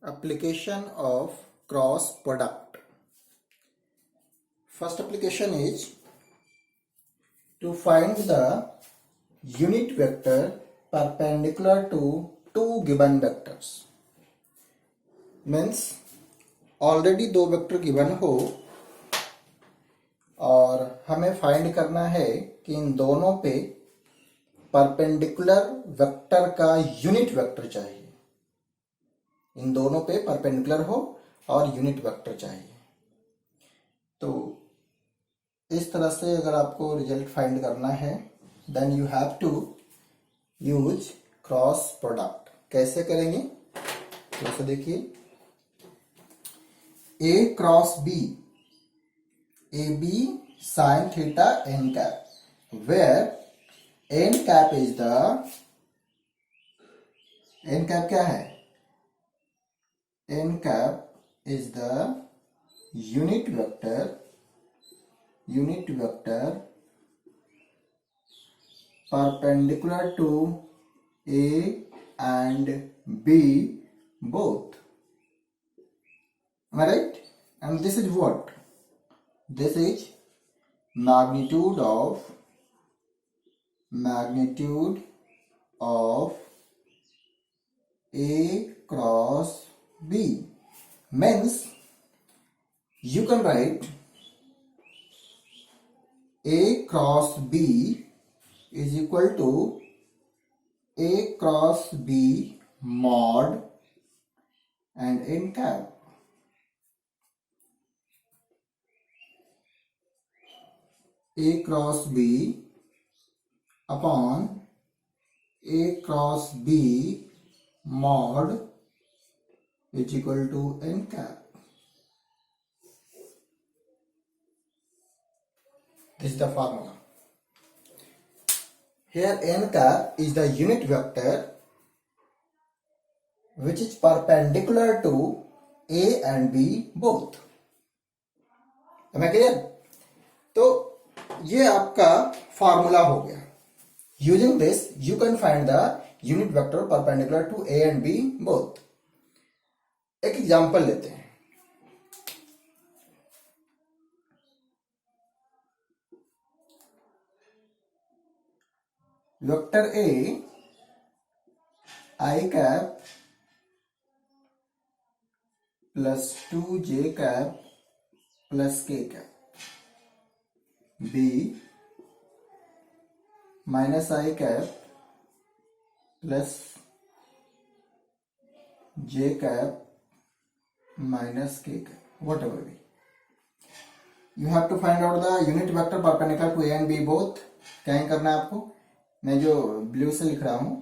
Application of cross product. First application is to find the unit vector perpendicular to two given vectors. Means already दो vector given हो और हमें find करना है कि इन दोनों पे परपेंडिकुलर वेक्टर का यूनिट वेक्टर चाहिए। इन दोनों पे परपेंडिकुलर हो और यूनिट वेक्टर चाहिए। तो इस तरह से अगर आपको रिजल्ट फाइंड करना है then you have to use cross product. कैसे करेंगे तो देखिए, A cross B, A B sine theta N cap, where N cap is the, N cap क्या है? N cap is the unit vector perpendicular to A and B both. Am I right? And this is what? This is magnitude of A cross B. Means you can write A cross B is equal to A cross B mod and n cap. A cross B upon A cross B mod is equal to n cap. This is the formula. Here n cap is the unit vector which is perpendicular to A and B both. Am I clear? तो ये आपका formula हो गया। Using this you can find the unit vector perpendicular to A and B both. एक example लेते हैं। Vector A i cap plus 2j cap plus k cap, B minus I cap plus j cap minus k cap, whatever be. You have to find out the unit vector perpendicular to A and B both. क्या करना है आपको? मैं जो blue से लिख रहा हूं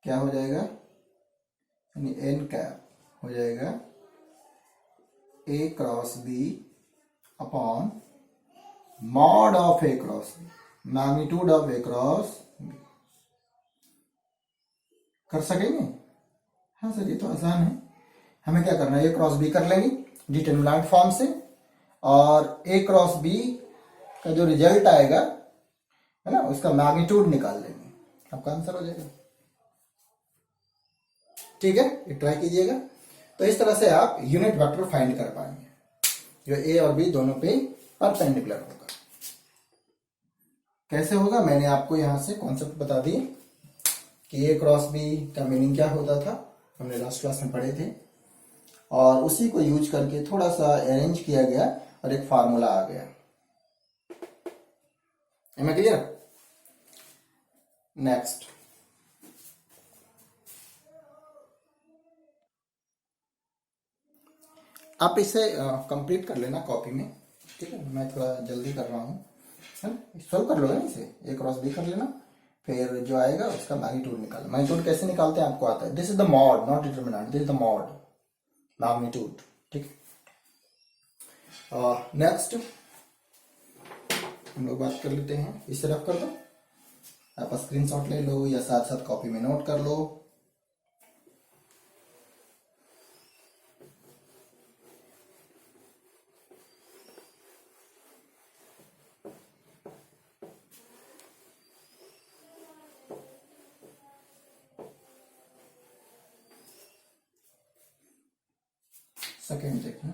क्या हो जाएगा, यानी एन कैप हो जाएगा A cross B upon mod of A cross B, magnitude of A cross B. कर सकेंगे? हाँ सर, ये तो आसान है। हमें क्या करना है, ए क्रॉस बी कर लेंगे डिटरमिनेंट फॉर्म से, और ए क्रॉस बी का जो रिजल्ट आएगा है ना, उसका मैग्नीट्यूड निकाल लेंगे, आपका आंसर हो जाएगा। ठीक है, ये ट्राई कीजिएगा। तो इस तरह से आप यूनिट वेक्टर फाइंड कर पाएंगे जो ए और बी दोनों पे परपेंडिकुलर होगा। कैसे होगा, मैंने आपको यहां से कॉन्सेप्ट बता दिए कि ए क्रॉस बी का मीनिंग क्या होता था, हमने लास्ट क्लास में पढ़े थे, और उसी को यूज करके थोड़ा सा अरेंज किया गया और एक फार्मूला आ गया। Am I clear? नेक्स्ट, आप इसे कंप्लीट कर लेना कॉपी में। ठीक है, मैं थोड़ा जल्दी कर रहा हूँ। सॉल्व कर लो ना इसे, ए क्रॉस बी कर लेना, फिर जो आएगा उसका मैग्नीट्यूड निकाल। मैग्नीट्यूड कैसे निकालते हैं आपको आता है। This is the mod, not determinant, this is the mod magnitude. ठीक है, नेक्स्ट हम लोग बात कर लेते हैं। इसे रफ कर दो, आप स्क्रीनशॉट ले लो या साथ साथ कॉपी में नोट कर लो। सेकेंड देखिए,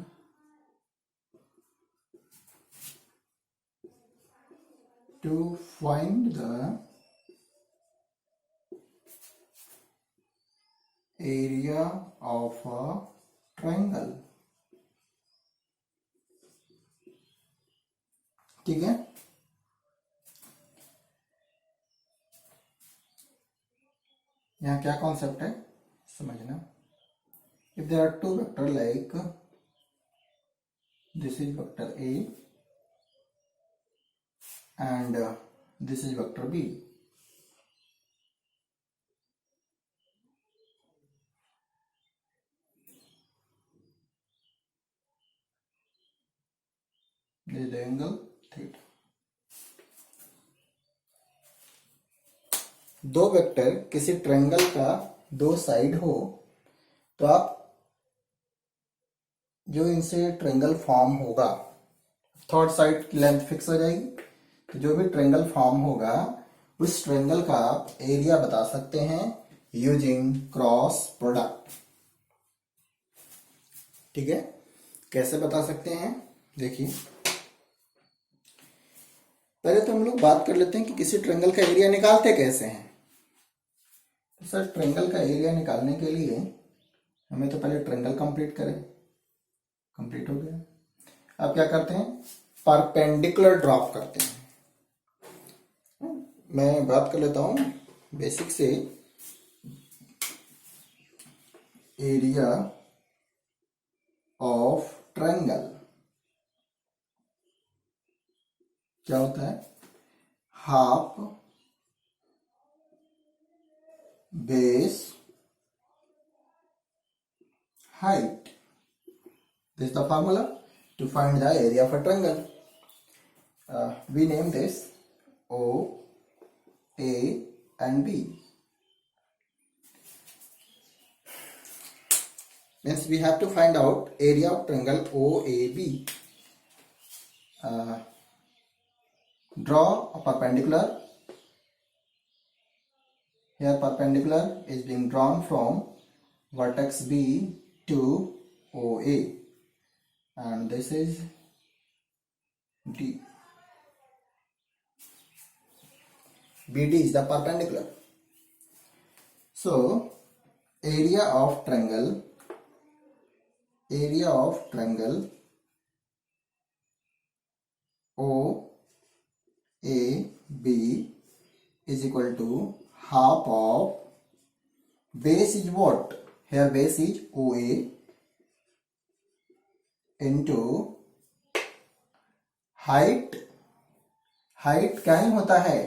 to find the area of a triangle. ठीक है, यहाँ क्या कॉन्सेप्ट है समझना। If there are two vector like this is vector A and this is vector b, this is the angle theta। दो वेक्टर किसी ट्रायंगल का दो साइड हो तो आप जो इनसे ट्रायंगल फॉर्म होगा, थर्ड साइड की लेंथ फिक्स हो जाएगी, तो जो भी ट्रायंगल फॉर्म होगा उस ट्रायंगल का आप एरिया बता सकते हैं यूजिंग क्रॉस प्रोडक्ट। ठीक है, कैसे बता सकते हैं देखिए, पहले तो हम लोग बात कर लेते हैं कि किसी ट्रायंगल का एरिया निकालते कैसे हैं। तो सर ट्रायंगल का एरिया निकालने के लिए हमें तो पहले ट्रायंगल कंप्लीट करें। कंप्लीट हो गया, अब क्या करते हैं, परपेंडिकुलर ड्रॉप करते हैं। मैं बात कर लेता हूं बेसिक से। एरिया ऑफ ट्रायंगल क्या होता है, half base height। This is the formula to find the area of a triangle। We name this O, A and B। Means we have to find out area of triangle OAB। Draw a perpendicular। Here perpendicular is being drawn from vertex B to OA and this is D। BD is the perpendicular। So area of triangle OAB is equal to half of base is what, here base is OA into height। Height क्या ही होता है,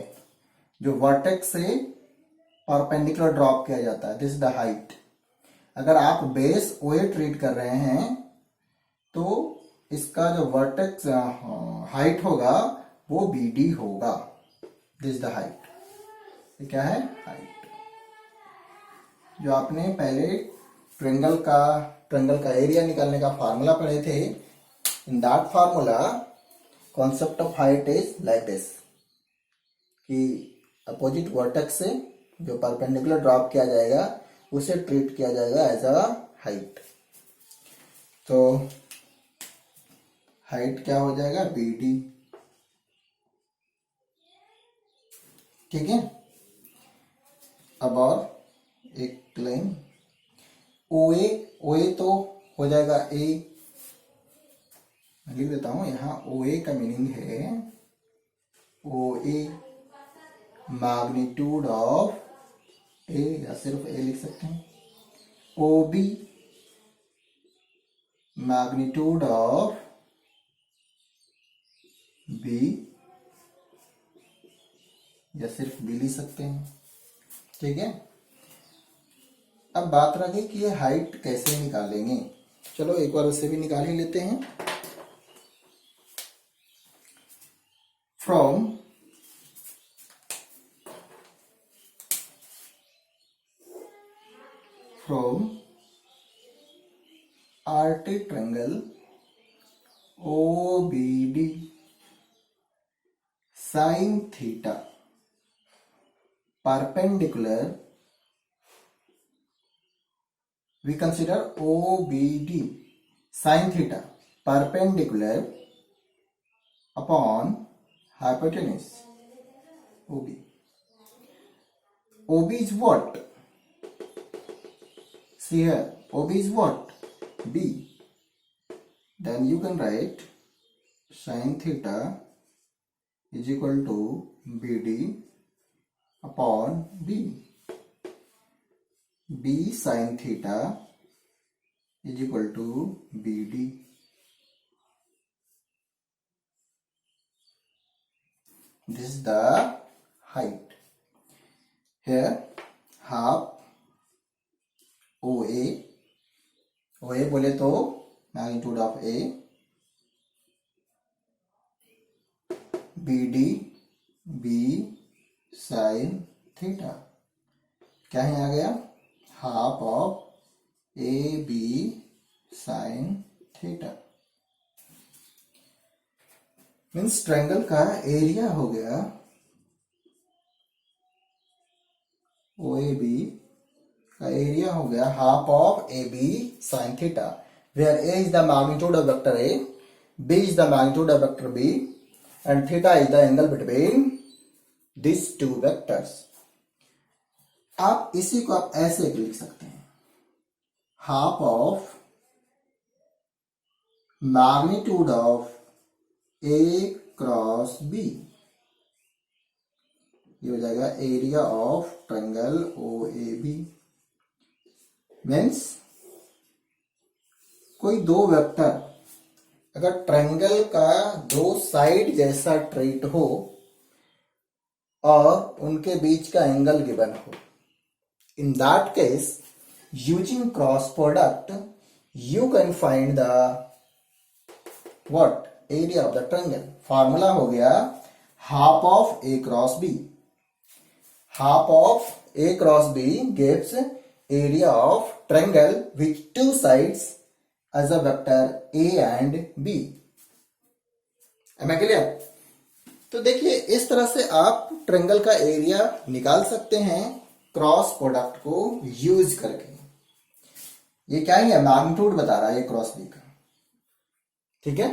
जो vertex से perpendicular drop किया जाता है, this is the height. अगर आप बेस ओए ट्रीट कर रहे हैं तो इसका जो वर्टेक्स हाइट होगा वो बीडी होगा, दिस इज द हाइट। ये क्या है, हाइट। जो आपने पहले ट्रायंगल का एरिया निकालने का फार्मूला पढ़े थे, in that formula concept of height is like this, कि अपोजिट वर्टेक्स से जो परपेंडिकुलर ड्रॉप किया जाएगा उसे ट्रीट किया जाएगा एज अ हाइट। तो हाइट क्या हो जाएगा, बीडी। ठीक है, अब और एक लाइन ओए तो हो जाएगा ए, लिख देता हूं यहां ओए का मीनिंग है ओए मैग्नीट्यूड ऑफ ए, या सिर्फ ए लिख सकते हैं। O B magnitude of B, या सिर्फ बी लिख सकते हैं। ठीक है, अब बात रह गई कि ये हाइट कैसे निकालेंगे। चलो एक बार उसे भी निकाल ही लेते हैं। From RT triangle OBD sin theta perpendicular, we consider OBD sin theta perpendicular upon hypotenuse OB. OB is what? See here, OB is what? B. Then you can write sin theta is equal to BD upon B. B sin theta is equal to BD. This is the height. Here half OA. OA बोले तो magnitude of A. BD B sin theta. क्या है आ गया? Half of A B sine theta. Means triangle का area हो गया O A B का एरिया हो गया half of A B sine theta, where A is the magnitude of vector A, B is the magnitude of vector B, and theta is the angle between this two vectors. आप इसी को आप ऐसे लिख सकते हैं, half of magnitude of A cross B. ये हो जाएगा area of triangle O A B. Means कोई दो वेक्टर अगर ट्रायंगल का दो साइड जैसा ट्रेट हो और उनके बीच का एंगल गिवन हो, in that case using cross product you can find the what area of the triangle. Formula हो गया half of a cross b. half of a cross b gives area of triangle with two sides as a vector a and b. Am I clear? तो देखिए इस तरह से आप triangle का area निकाल सकते हैं क्रॉस प्रोडक्ट को यूज करके. ये क्या है? मैग्नीट्यूड बता रहा है ये क्रॉस बी का. ठीक है,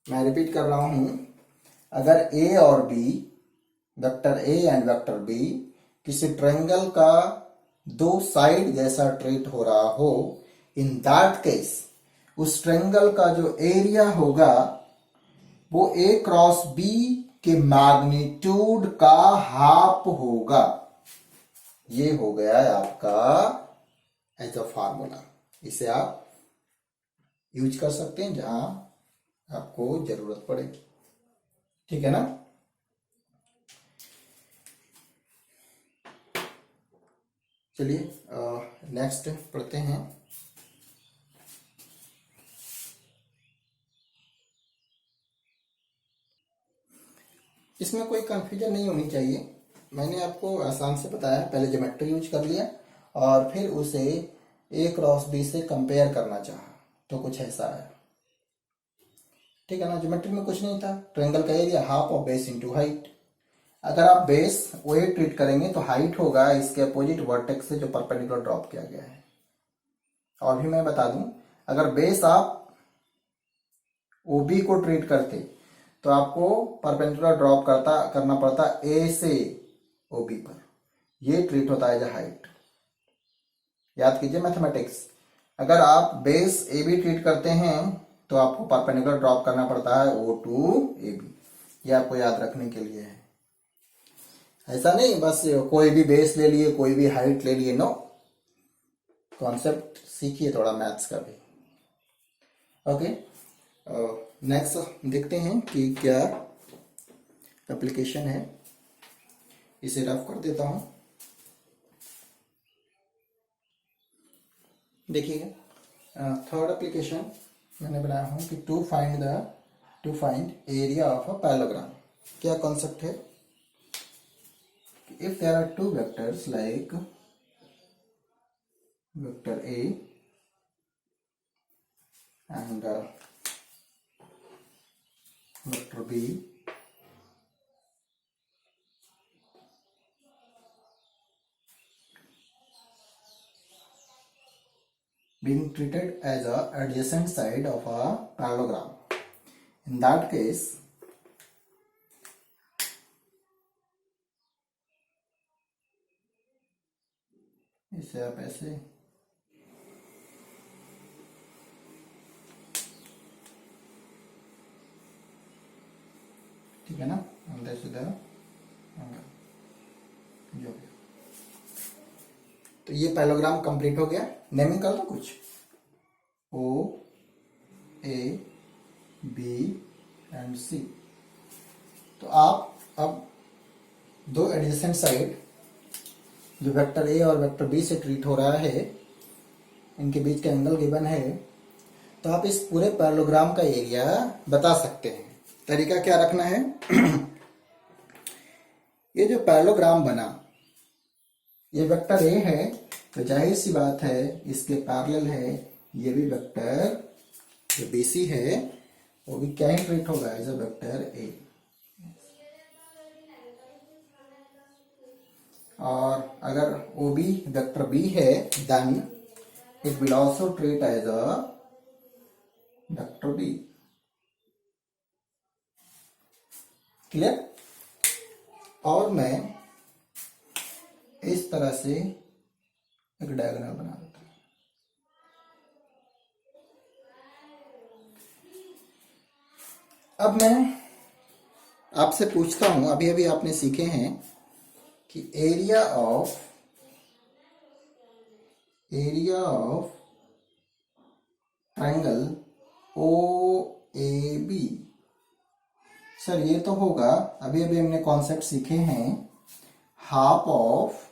मैं रिपीट कर रहा हूं. अगर ए और B, vector A and vector B, किसी ट्रायंगल का दो साइड जैसा ट्रीट हो रहा हो, इन दैट केस उस ट्रायंगल का जो एरिया होगा वो ए क्रॉस बी के मैग्नीट्यूड का हाफ होगा. ये हो गया है आपका एज अ फार्मूला. इसे आप यूज कर सकते हैं जहां आपको जरूरत पड़ेगी. ठीक है ना? चलिए नेक्स्ट पढ़ते हैं. इसमें कोई कंफ्यूजन नहीं होनी चाहिए. मैंने आपको आसान से बताया, पहले ज्योमेट्री यूज कर लिया और फिर उसे ए क्रॉस बी से कंपेयर करना चाहा तो कुछ ऐसा आया. ठीक है ना? ज्योमेट्री में कुछ नहीं था. ट्रायंगल का area half of base into height. अगर आप बेस वही ट्रीट करेंगे तो हाइट होगा इसके अपोजिट वर्टेक्स से जो परपेंडिकुलर ड्रॉप किया गया है. और भी मैं बता दूं, अगर बेस आप ओबी को ट्रीट करते तो आपको परपेंडिकुलर ड्रॉप करना पड़ता ए से ओबी पर. ये ट्रीट होता है एज हाइट. याद कीजिए मैथमेटिक्स. अगर आप बेस ए बी ट्रीट करते हैं तो आपको परपेंडिकुलर ड्रॉप करना पड़ता है ओ टू ए बी. ये आपको याद रखने के लिए है. ऐसा नहीं बस कोई भी बेस ले लिए कोई भी हाइट ले लिए. नो, कॉन्सेप्ट सीखिए थोड़ा मैथ्स का भी. ओके, नेक्स्ट देखते हैं कि क्या एप्लीकेशन है. इसे रफ कर देता हूं. देखिएगा थर्ड एप्लीकेशन मैंने बनाया हूं कि to find area of a parallelogram. क्या कॉन्सेप्ट है? If there are two vectors like vector A and vector B, being treated as a adjacent side of a parallelogram. In that case, इसे आप ऐसे ठीक है ना, अंदर सीधा जो भी। तो ये पैराग्राम कंप्लीट हो गया। नेमिंग कर दो कुछ, ओ ए बी एंड सी। तो आप अब दो एडजेसेंट साइड जो वेक्टर ए और वेक्टर बी से ट्रीट हो रहा है, इनके बीच का एंगल गिवन है, तो आप इस पूरे पैरेललोग्राम का एरिया बता सकते हैं। तरीका क्या रखना है ये जो पैरेललोग्राम बना, ये वेक्टर ए है, तो जाहिर सी बात है इसके पैरेलल है ये भी वेक्टर जो बीसी है, वो भी क्या ही ट्रीट होगा, एज अ वेक्टर ए। और अगर वो भी वेक्टर बी है, then it will also treat as a vector B. Clear? और मैं इस तरह से एक डायग्राम बना देता हूं। अब मैं आपसे पूछता हूं, अभी अभी आपने सीखे हैं कि area of triangle O A B. Sir ये तो होगा, अभी अभी हमने कॉन्सेप्ट सीखे हैं, half of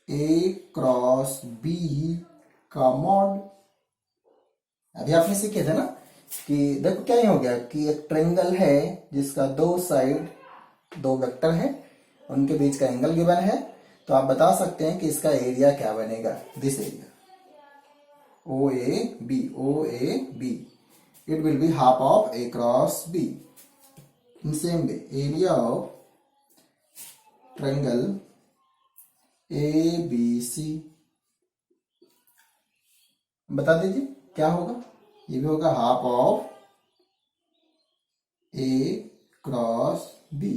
A cross B का मॉड। अभी आपने सीखे थे ना कि देखो क्या ही हो गया कि एक ट्रायंगल है जिसका दो साइड दो वेक्टर है, उनके बीच का एंगल गिवन है, तो आप बता सकते हैं कि इसका एरिया क्या बनेगा, this area O A B, it will be half of A cross B. In same way area of triangle A B C, बता दीजिए क्या होगा, ये भी होगा half of A cross B.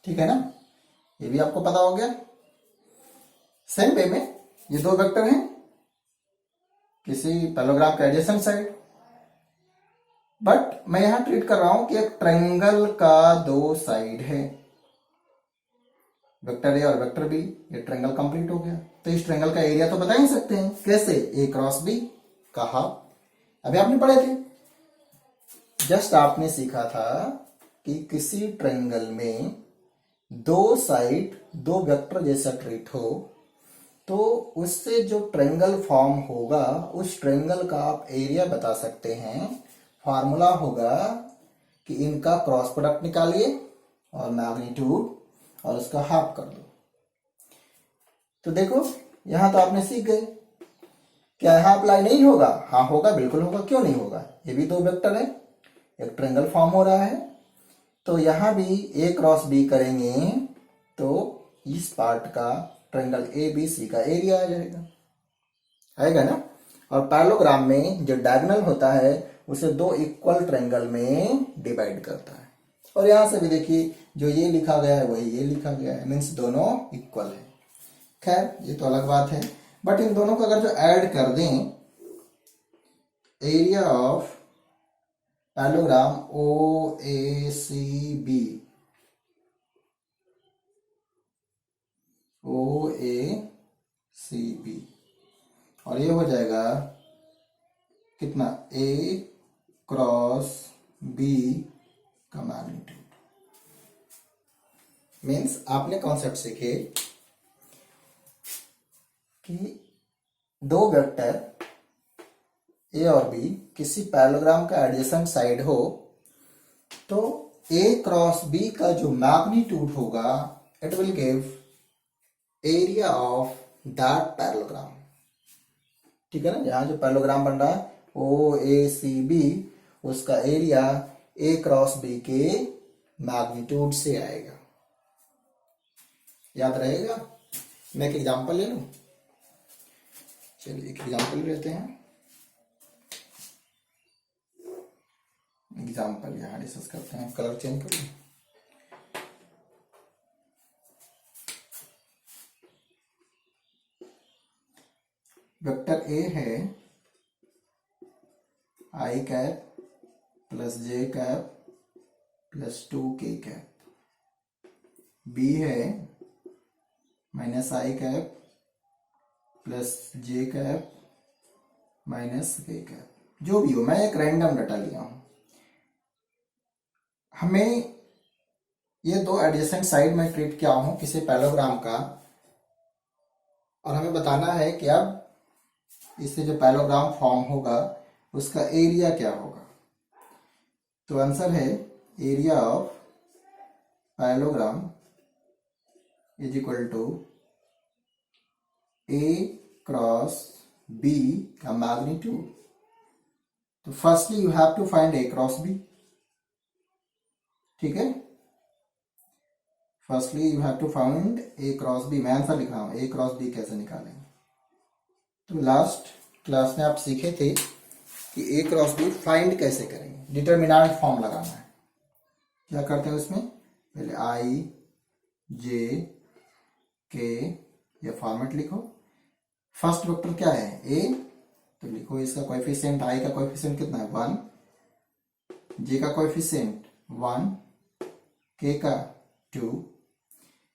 ठीक है ना, ये भी आपको पता हो गया। सेम वे में ये दो वेक्टर हैं किसी पैरेललोग्राम के एडजेसेंट साइड, बट मैं यहां ट्रीट कर रहा हूं कि एक ट्रायंगल का दो साइड है, वेक्टर ए और वेक्टर बी, ये ट्रायंगल कंप्लीट हो गया। तो इस ट्रायंगल का एरिया तो बता ही सकते हैं, कैसे, ए क्रॉस बी का हाफ। अभी आपने पढ़े थे, जस्ट आपने सीखा था कि किसी ट्रायंगल में दो साइड दो वेक्टर जैसा ट्रीट हो, तो उससे जो ट्रायंगल फॉर्म होगा उस ट्रायंगल का आप एरिया बता सकते हैं। फॉर्मूला होगा कि इनका क्रॉस प्रोडक्ट निकालिए और मैग्नीट्यूड और उसका हाफ कर दो। तो देखो यहां तो आपने सीख गए, क्या यहां अप्लाई नहीं होगा? हाँ होगा, बिल्कुल होगा, क्यों नहीं होगा, ये भी दो वेक्टर है, एक ट्रायंगल फॉर्म हो रहा है, तो यहां भी ए क्रॉस बी करेंगे तो इस पार्ट का ट्रायंगल ए बी सी का एरिया आ जाएगा, आएगा ना। और पैरेललोग्राम में जो डायगोनल होता है उसे दो इक्वल ट्रायंगल में डिवाइड करता है। और यहां से भी देखिए जो ये लिखा गया है वही ये लिखा गया है, मीन्स दोनों इक्वल है। खैर ये तो अलग बात है, बट इन दोनों को अगर जो ऐड कर दें, area of parallelogram O A C B, O A C B, और ये हो जाएगा कितना, ए क्रॉस बी का मैग्नीट्यूड। मीन्स आपने कॉन्सेप्ट सीखे कि दो वेक्टर ए और बी किसी पैरेललोग्राम का एडजेसेंट साइड हो, तो ए क्रॉस बी का जो मैग्नीट्यूड होगा it will give area of that parallelogram. ठीक है ना, यहां जो पैरेललोग्राम बन रहा है ओ ए सी बी, उसका एरिया ए क्रॉस बी के मैग्नीट्यूड से आएगा। याद रहेगा? मैं एक एग्जांपल ले लूं, चलिए एक एग्जाम्पल लेते हैं। एग्जाम्पल यहाँ डिस्कस करते हैं। कलर चेंज करिए। वेक्टर ए है I cap plus J cap plus 2k cap. B है माइनस आई cap plus J cap minus k cap. जो भी हो, मैं एक रैंडम डाटा लिया हूं। हमें ये दो एडजेसेंट साइड में क्रिएट किया हूं किसी पैरेललोग्राम का, और हमें बताना है कि अब इससे जो पैरेललोग्राम फॉर्म होगा उसका एरिया क्या होगा। तो आंसर है area of parallelogram is equal to A cross B का मैग्नीट्यूड। तो firstly you have to find A cross B. ठीक है, firstly you have to find A cross B. मैं आंसर लिख रहा हूं, ए क्रॉस बी कैसे निकालेंगे। तो लास्ट क्लास में आप सीखे थे कि ए क्रॉस बी फाइंड कैसे करेंगे। डिटरमिनेंट फॉर्म लगाना है। क्या करते हैं उसमें, पहले आई जे के या फॉर्मेट लिखो। फर्स्ट वेक्टर क्या है, ए, तो लिखो इसका कोएफिशिएंट, आई का कोएफिशिएंट कितना है 1, जे का कोएफिशिएंट 1, के का 2,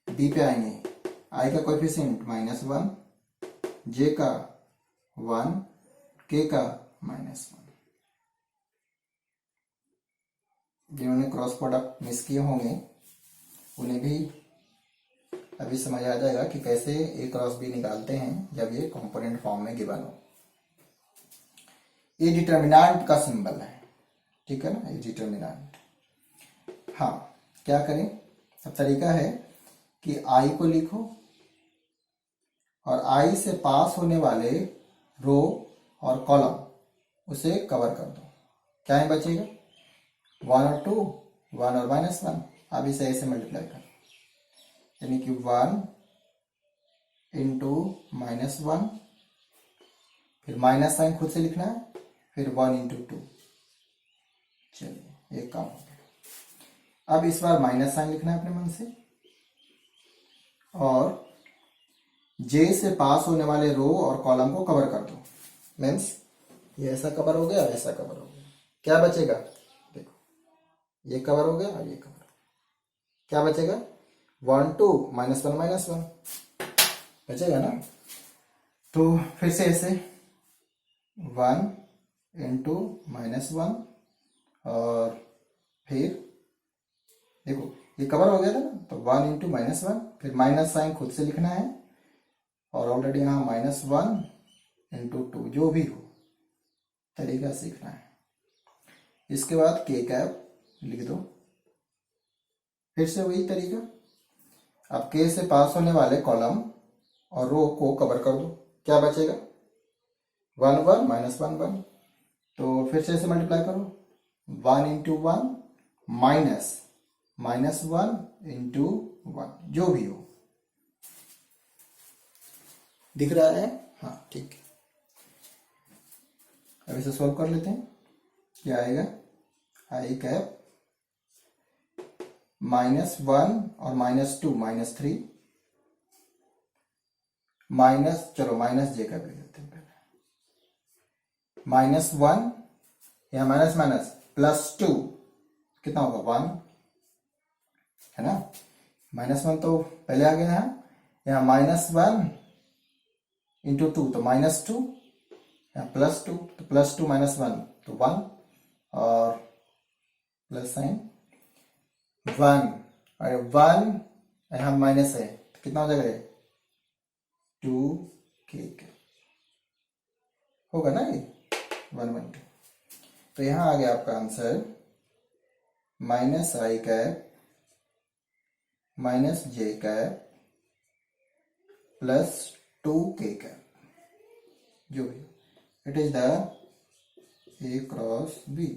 बी पे आएंगे, आई का कोएफिशिएंट -1, जे का 1, के का -1। जिन्होंने क्रॉस प्रोडक्ट मिस किए होंगे उन्हें भी अभी समझ आ जाएगा कि कैसे ए क्रॉस बी निकालते हैं जब ये कंपोनेंट फॉर्म में गिवन हो। ये डिटरमिनेंट का सिंबल है, ठीक है ना, ये डिटरमिनेंट। हाँ, क्या करें, अब तरीका है कि आई को लिखो और आई से पास होने वाले रो और कॉलम उसे कवर कर दो। क्या है बचेगा, 1 और 2, 1 और -1। अब इसे ऐसे मल्टीप्लाई कर, यानी कि 1 इंटू -1, फिर माइनस साइन खुद से लिखना है, फिर 1 इंटू 2। चलिए एक काम हो गया। अब इस बार माइनस साइन लिखना है अपने मन से, और जे से पास होने वाले रो और कॉलम को कवर कर दो। मीन्स ये ऐसा कवर हो गया, ऐसा कवर हो गया। क्या बचेगा, देखो ये कवर हो गया और ये कवर हो गया। क्या बचेगा, 1 2 -1 -1 बचेगा ना। तो फिर से ऐसे 1 इंटू -1, और फिर देखो ये कवर हो गया था ना, तो 1 इंटू -1, फिर माइनस साइन खुद से लिखना है, और ऑलरेडी यहाँ -1 इंटू 2, जो भी हो तरीका सीखना है। इसके बाद के कैप लिख दो, फिर से वही तरीका। अब के से पास होने वाले कॉलम और रो को कवर कर दो। क्या बचेगा, 1 1 -1 1। तो फिर से ऐसे मल्टीप्लाई करो, 1 इंटू 1 -1 इंटू 1, जो भी हो। दिख रहा है, हाँ ठीक है। अब इसे सॉल्व कर लेते हैं। क्या आएगा, आई कैप -1 और -2 -3, चलो माइनस जे कैप ले लेते हैं पहले। -1 या माइनस +2 कितना होगा, 1 है ना। -1 तो पहले आ गया है, यहाँ -1 इंटू 2 तो -2, यहाँ +2 तो +2 -1 तो 1, और प्लस साइन 1, और 1 यहाँ माइनस है तो कितना हो जाएगा, 2k होगा ना, ये 1 1 2। तो यहाँ आ गया आपका answer -i cap -j cap plus 2k cap, जो भी। It is the A cross B.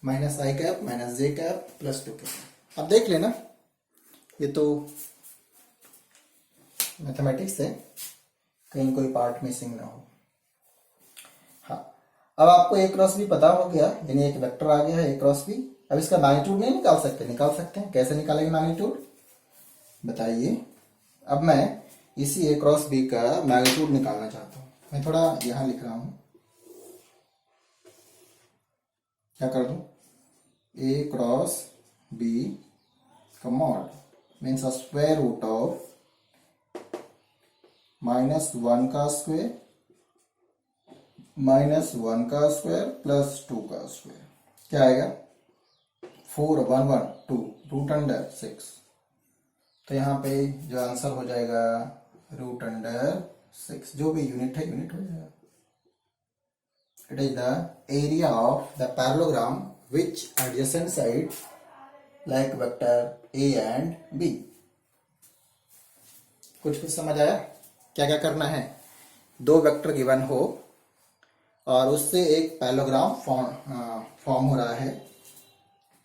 -i cap -j cap plus 2k cap. अब देख लेना, ये तो मैथमेटिक्स से कहीं कोई पार्ट मिसिंग ना हो। हाँ, अब आपको ए क्रॉस बी पता हो गया, यानी एक वेक्टर आ गया है ए क्रॉस बी। अब इसका मैग्नीट्यूड नहीं निकाल सकते? निकाल सकते हैं। कैसे निकालेंगे मैग्नीट्यूड बताइए। अब मैं इसी ए क्रॉस बी का मैग्नीट्यूड निकालना चाहता हूँ। मैं थोड़ा यहां लिख रहा हूं, क्या कर दूं, ए क्रॉस बी का mod means square root of -1 का स्क्वायर -1 का स्क्वायर प्लस 2 का स्क्वायर, क्या आएगा 4 1 1 2 √6। तो यहाँ पे जो आंसर हो जाएगा √6, जो भी यूनिट है यूनिट हो जाएगा। It is the area of the parallelogram which adjacent side like vector A and B. कुछ समझ आया? क्या क्या करना है, दो वेक्टर गिवन हो और उससे एक पैरेललोग्राम फॉर्म हो रहा है।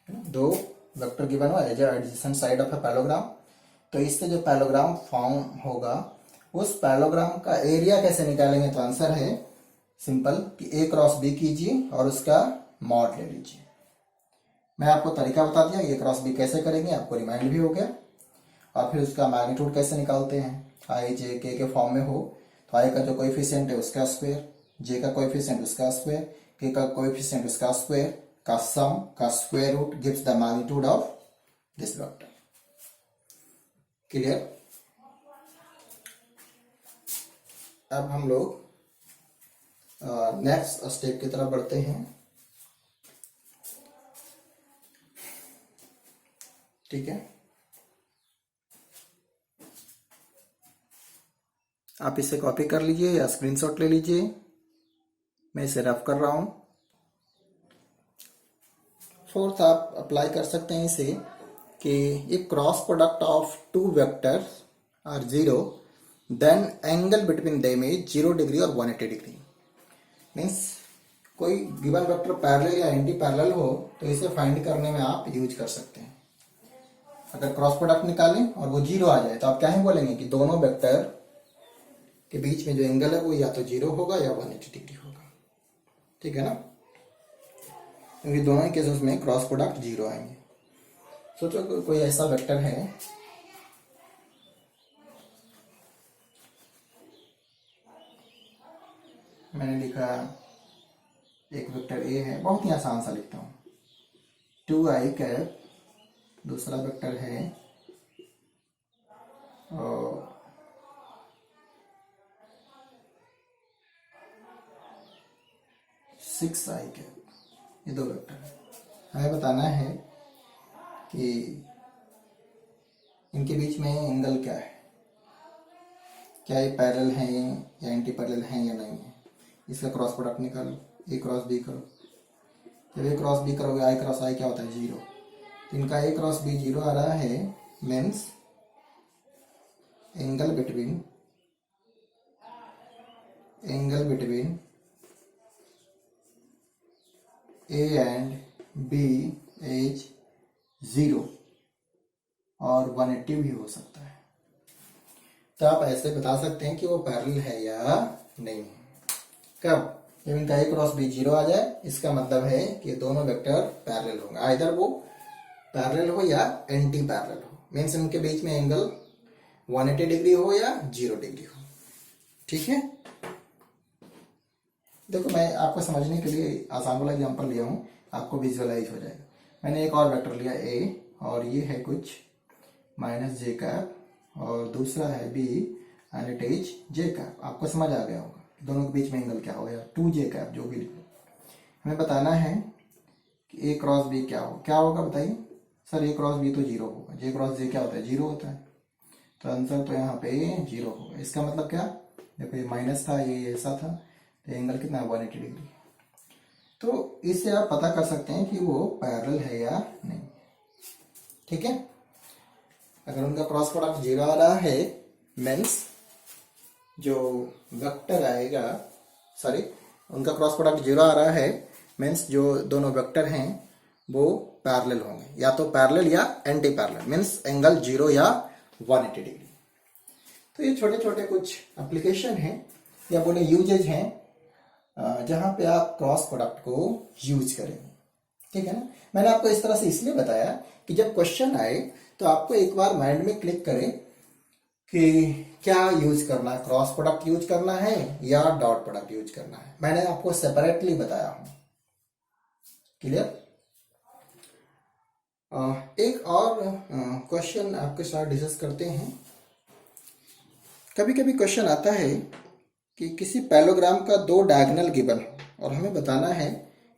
दो वेक्टर गिवन हो as adjacent side of a parallelogram, तो इससे जो पैरेललोग्राम फॉर्म होगा उस पैरेललोग्राम का एरिया कैसे निकालेंगे? तो आंसर है सिंपल कि ए क्रॉस बी कीजिए और उसका मॉड ले लीजिए। मैं आपको तरीका बता दिया ए क्रॉस बी कैसे करेंगे, आपको रिमाइंड भी हो गया। और फिर उसका मैग्नीट्यूड कैसे निकालते हैं, आई जे के फॉर्म में हो तो आई का जो कोएफिशिएंट है उसका स्क्वायर, जे का कोएफिशिएंट उसका स्क्वायर, के का कोएफिशिएंट उसका स्क्वायर का सम का square root gives the magnitude of this vector. Clear? अब हम लोग नेक्स्ट स्टेप की तरफ बढ़ते हैं। ठीक है, आप इसे कॉपी कर लीजिए या स्क्रीनशॉट ले लीजिए, मैं इसे रफ कर रहा हूं। फोर्थ आप अप्लाई कर सकते हैं इसे कि if cross product of two vectors are 0 then angle between them is 0 degree और 180 डिग्री। मीन्स कोई गिवन वेक्टर पैरेलल या एंटी पैरेलल हो तो इसे फाइंड करने में आप यूज कर सकते हैं। अगर क्रॉस प्रोडक्ट निकालें और वो 0 आ जाए तो आप क्या ही बोलेंगे कि दोनों वेक्टर के बीच में जो एंगल है वो या तो 0 होगा या 180 डिग्री होगा। ठीक है ना, क्योंकि दोनों ही केसेस में क्रॉस प्रोडक्ट 0 आएंगे। सोचो कोई ऐसा वेक्टर है, मैंने लिखा एक वेक्टर ए है, बहुत ही आसान सा लिखता हूं 2i कैप, दूसरा वेक्टर है और 6i कैप, ये दो वेक्टर है। हमें बताना है कि इनके बीच में एंगल क्या है, क्या ये पैरेलल हैं या एंटी पैरेलल हैं या नहीं है। इसका क्रॉस प्रोडक्ट निकालो, ए क्रॉस बी करो। जब ए क्रॉस बी करोगे आई क्रॉस आई क्या होता है 0, तो इनका ए क्रॉस बी 0 आ रहा है, means angle between A and B is 0 और 180 भी हो सकता है। तो आप ऐसे बता सकते हैं कि वो पैरेलल है या नहीं। कब? जब इनका ए क्रॉस बी 0 आ जाए, इसका मतलब है कि दोनों वेक्टर पैरेलल होंगे, आइदर वो पैरेलल हो या एंटी पैरेलल हो। मीन्स इनके बीच में एंगल 180 डिग्री हो या 0 डिग्री हो। ठीक है, देखो मैं आपको समझने के लिए आसान वाला एग्जांपल लिया हूं, आपको विजुअलाइज हो जाएगा। मैंने एक और वेक्टर लिया ए और ये है कुछ -j कैप और दूसरा है b and it is j cap. आपको समझ आ गया होगा दोनों के बीच में एंगल क्या होगा, 2j कैप जो भी लिखो। हमें बताना है कि a क्रॉस b क्या होगा बताइए। सर a क्रॉस b तो 0 होगा, j क्रॉस j क्या होता है 0 होता है, तो आंसर तो यहाँ पे 0 होगा। इसका मतलब क्या, देखो ये माइनस था, ये ऐसा था, तो एंगल कितना 180 डिग्री। तो इससे आप पता कर सकते हैं कि वो पैरेलल है या नहीं। ठीक है, अगर उनका क्रॉस प्रोडक्ट 0 आ रहा है, मीन्स जो वेक्टर आएगा, सॉरी उनका क्रॉस प्रोडक्ट 0 आ रहा है, मीन्स जो दोनों वेक्टर हैं वो पैरेलल होंगे, या तो पैरेलल या एंटी पैरेलल, मीन्स एंगल 0 या 180 डिग्री। तो ये छोटे छोटे कुछ एप्लीकेशन हैं या बोले यूजेज हैं जहां पे आप क्रॉस प्रोडक्ट को यूज करेंगे। ठीक है ना। मैंने आपको इस तरह से इसलिए बताया कि जब क्वेश्चन आए तो आपको एक बार माइंड में क्लिक करे कि क्या यूज करना है, क्रॉस प्रोडक्ट यूज करना है या डॉट प्रोडक्ट यूज करना है। मैंने आपको सेपरेटली बताया हूं। क्लियर। एक और क्वेश्चन आपके साथ डिस्कस करते हैं। कभी कभी क्वेश्चन आता है कि किसी पैलोग्राम का 2 डायगोनल गिवन हो और हमें बताना है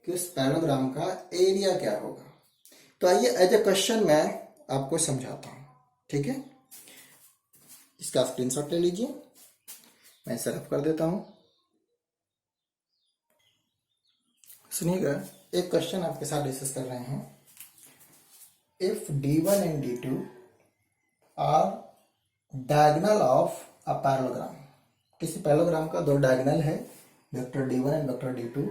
कि उस पैलोग्राम का एरिया क्या होगा। तो आइए एज ए क्वेश्चन मैं आपको समझाता हूं। ठीक है, इसका स्क्रीनशॉट ले लीजिए, मैं सेटअप कर देता हूं। सुनिएगा, एक क्वेश्चन आपके साथ डिस्कस कर रहे हैं। If D1 and D2 are diagonal of a parallelogram, किसी पैरेललोग्राम का 2 डायगोनल है, vector D1 and vector D2।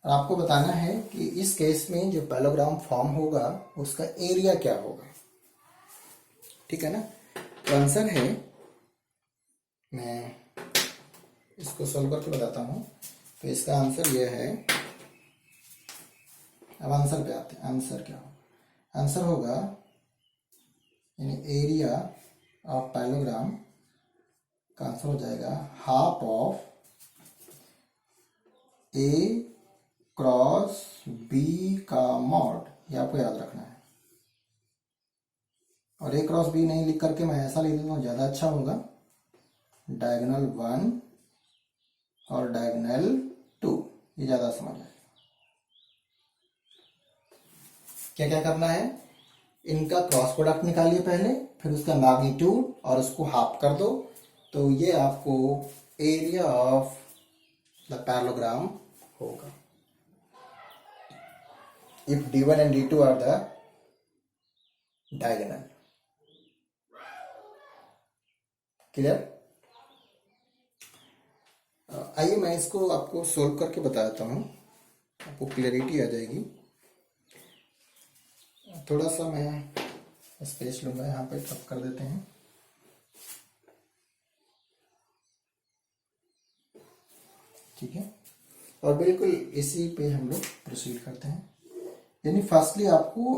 और आपको बताना है कि इस केस में जो पैरेललोग्राम फॉर्म होगा उसका एरिया क्या होगा। ठीक है ना। तो आंसर है, मैं इसको सॉल्व करके बताता हूं। तो इसका आंसर यह है। अब आंसर पे आते हैं। आंसर क्या होगा? आंसर होगा यानी एरिया ऑफ पैरेललोग्राम का आंसर हो जाएगा half of A cross B का मॉड। ये आपको याद रखना है। और ए क्रॉस बी नहीं लिख करके मैं ऐसा लिख देता हूँ, ज्यादा अच्छा होगा। डायगोनल 1 और डायगोनल 2, ये ज्यादा समझ आएगा। क्या क्या करना है, इनका क्रॉस प्रोडक्ट निकालिए पहले, फिर उसका मैग्नीट्यूड और उसको हाफ कर दो, तो ये आपको एरिया ऑफ द पैरेललोग्राम होगा। If D1 and D2 are the diagonal. Clear. आइए मैं इसको आपको सोल्व करके बता देता हूं, आपको क्लियरिटी आ जाएगी। थोड़ा सा मैं स्पेस लूंगा, यहाँ पे टप कर देते हैं। ठीक है, और बिल्कुल इसी पे हम लोग प्रोसीड करते हैं। यानी फर्स्टली आपको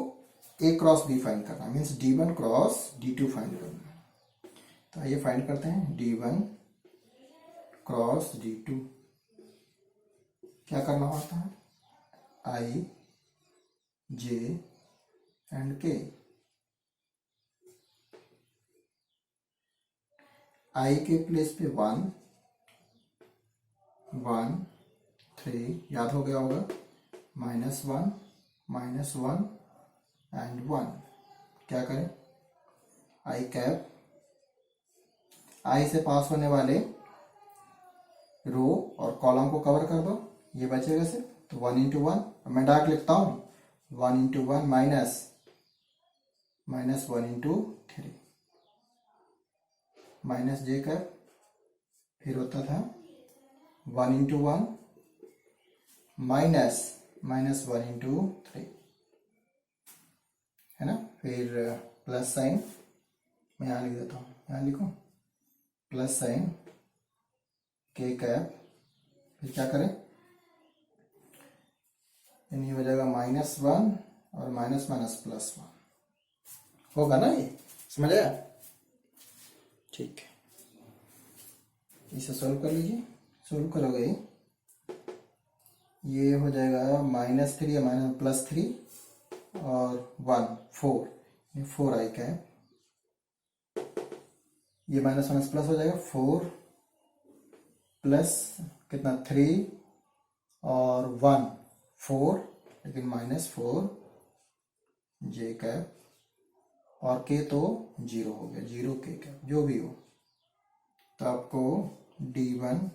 ए क्रॉस बी फाइंड करना है, means D1 cross D2 find करना है। तो आइए फाइंड करते हैं D1 क्रॉस D2। क्या करना होता है, I J and K। I के प्लेस पे 1 1 3 याद हो गया होगा, -1 -1 एंड 1। क्या करें, I कैप, I से पास होने वाले रो और कॉलम को कवर कर दो, ये बचेगा सिर्फ। तो 1 into 1, मैं डार्क लिखता हूं, 1 into 1 minus 1 into 3 minus J cap, फिर होता था 1 into 1 माइनस 1 into 3, है ना। फिर प्लस साइन मैं यहाँ लिख देता हूँ, यहाँ लिखो प्लस साइन K कैप। फिर क्या करें, यानी हो जाएगा -1 और माइनस +1 होगा ना, ये समझ आया। ठीक है, इसे सोल्व कर लीजिए। सोल्व करोगे ये हो जाएगा -3 या +3 और 1 4 I कैप। ये माइनस प्लस हो जाएगा, 4 प्लस कितना 3 और 1 4, लेकिन -4 J कैप और K तो 0 हो गया, 0 K कैप जो भी हो। तो आपको D1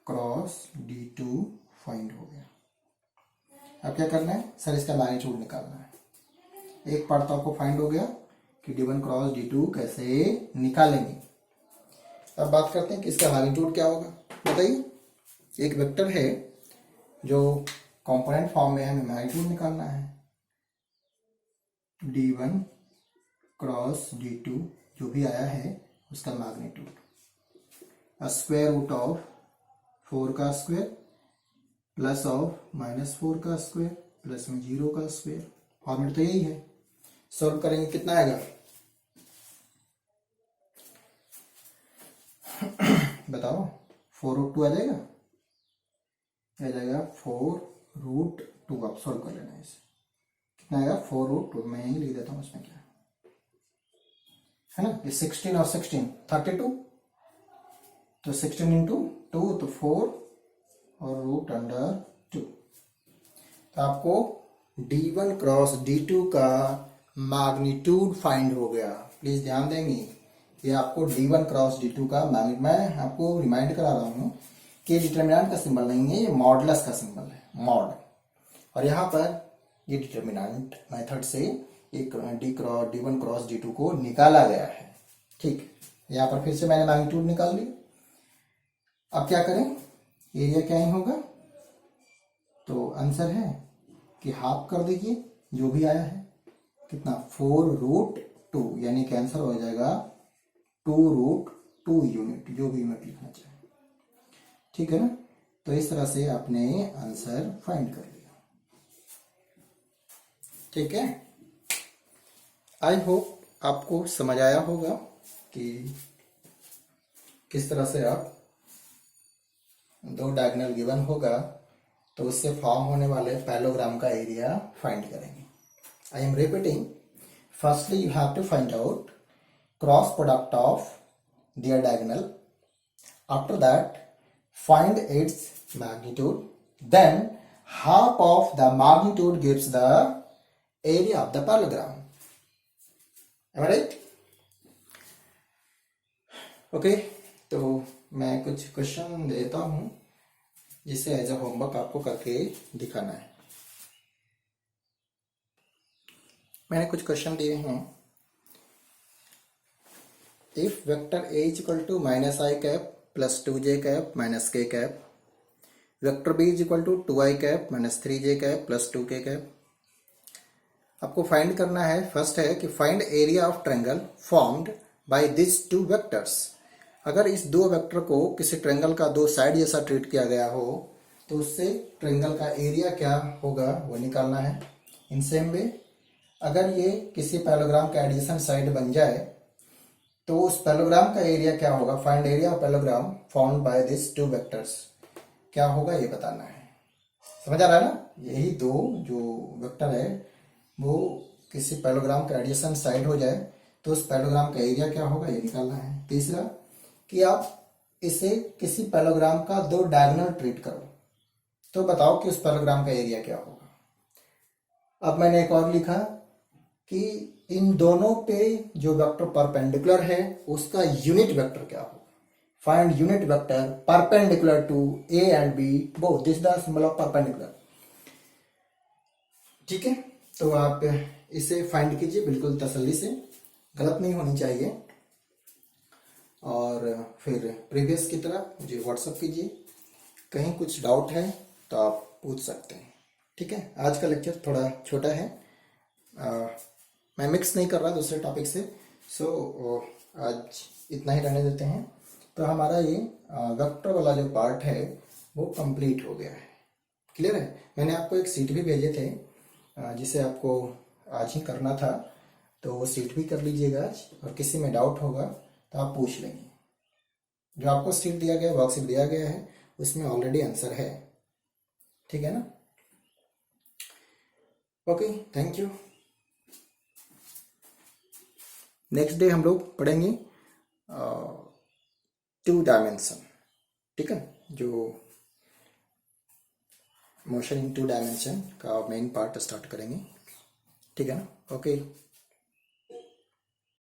क्रॉस D2 फाइंड हो गया। अब क्या करना है सर, इसका मैग्नीट्यूड निकालना है। एक पार्ट तो आपको फाइंड हो गया कि D1 क्रॉस D2 कैसे निकालेंगे। अब बात करते हैं कि इसका मैग्नीट्यूड क्या होगा। बताइए, एक वेक्टर है जो कंपोनेंट फॉर्म में हमें मैग्नीट्यूड निकालना है। D1 क्रॉस D2 जो भी आया है उसका मैग्नीट्यूड स्क्वायर रूट ऑफ 4 का स्क्वायर प्लस ऑफ -4 का स्क्वायर प्लस में 0 का स्क्वायर। फॉर्मेट तो यही है। सॉल्व करेंगे कितना आएगा बताओ। 4√2 आ जाएगा, आ जाएगा 4√2। आप सॉल्व कर लेना इसे। कितना आएगा 4√2। मैं यही लिख देता हूँ, उसमें क्या है ना, ये 16 और 16 32, तो 16 इंटू 2 तो 4 और √2। तो आपको d1 क्रॉस d2 का मैग्नीट्यूड फाइंड हो गया। प्लीज ध्यान देंगे, ये आपको d1 क्रॉस d2 का मैग्नीट्यूड, मैं आपको रिमाइंड करा रहा हूं कि डिटर्मिनेंट का सिंबल नहीं है, ये मॉडुलस का सिंबल है, मॉड। और यहाँ पर ये डिटर्मिनेंट मेथड से एक d1 क्रॉस d2 को निकाला गया है। ठीक, यहाँ पर फिर से मैंने मैग्नीट्यूड निकाल लिया। अब क्या करें, एरिया क्या ही होगा, तो आंसर है कि हाफ कर दीजिए जो भी आया है। कितना 4√2, यानी कि आंसर हो जाएगा 2√2 यूनिट, जो भी यूनिट लिखना चाहे। ठीक है ना, तो इस तरह से आपने आंसर फाइंड कर लिया। ठीक है, आई होप आपको समझ आया होगा कि किस तरह से आप दो डायगोनल गिवन होगा तो उससे फॉर्म होने वाले पैरेललोग्राम का एरिया फाइंड करेंगे। I am repeating, firstly you have to find out cross product of their diagonal, after that find its magnitude, then half of the magnitude gives the area of the parallelogram. Am I right? Okay, तो मैं कुछ question देता हूं जिसे as a homework आपको करके दिखाना है। मैंने कुछ क्वेश्चन दिए हैं। If vector a equal to -i cap plus 2j cap minus k cap, vector b is equal to 2i cap minus 3j cap plus 2k cap. आपको फाइंड करना है, फर्स्ट है कि find area of triangle formed by this two vectors. अगर इस दो vector को किसी ट्रायंगल का दो साइड जैसा ट्रीट किया गया हो तो उससे ट्रायंगल का एरिया क्या होगा वो निकालना है। इन सेम वे अगर ये किसी पैरेललोग्राम का एडजेसेंट साइड बन जाए तो उस पैरेललोग्राम का एरिया क्या होगा। Find area of parallelogram formed by this two vectors, क्या होगा ये बताना है। समझ आ रहा है ना, यही दो जो वेक्टर है वो किसी पैरेललोग्राम का एडजेसेंट साइड हो जाए तो उस पैरेललोग्राम का एरिया क्या होगा ये निकालना है। तीसरा कि आप इसे किसी पैरेललोग्राम का दो डायगोनल ट्रीट करो तो बताओ कि उस पैरेललोग्राम का एरिया क्या होगा। अब मैंने एक और लिखा कि इन दोनों पे जो वेक्टर परपेंडिकुलर है उसका यूनिट वेक्टर क्या होगा। Find unit vector perpendicular to A and B both, this the symbol of perpendicular. ठीक है, तो आप इसे फाइंड कीजिए बिल्कुल तसल्ली से, गलत नहीं होनी चाहिए। और फिर प्रीवियस की तरह मुझे व्हाट्सएप कीजिए, कहीं कुछ डाउट है तो आप पूछ सकते हैं। ठीक है, आज का लेक्चर थोड़ा छोटा है, मैं मिक्स नहीं कर रहा दूसरे टॉपिक से, सो आज इतना ही रहने देते हैं। तो हमारा ये वेक्टर वाला जो पार्ट है वो कंप्लीट हो गया है। क्लियर है, मैंने आपको एक सीट भी भेजे थे जिसे आपको आज ही करना था, तो वो सीट भी कर लीजिएगा आज, और किसी में डाउट होगा तो आप पूछ लेंगे। जो आपको सीट दिया गया, वर्कशीट दिया गया है, उसमें ऑलरेडी आंसर है। ठीक है ना, okay, thank you. Next day हम लोग पढ़ेंगे 2 डायमेंशन। ठीक है, जो मोशन इन 2 डायमेंशन का मेन पार्ट स्टार्ट करेंगे। ठीक है ना, ओके।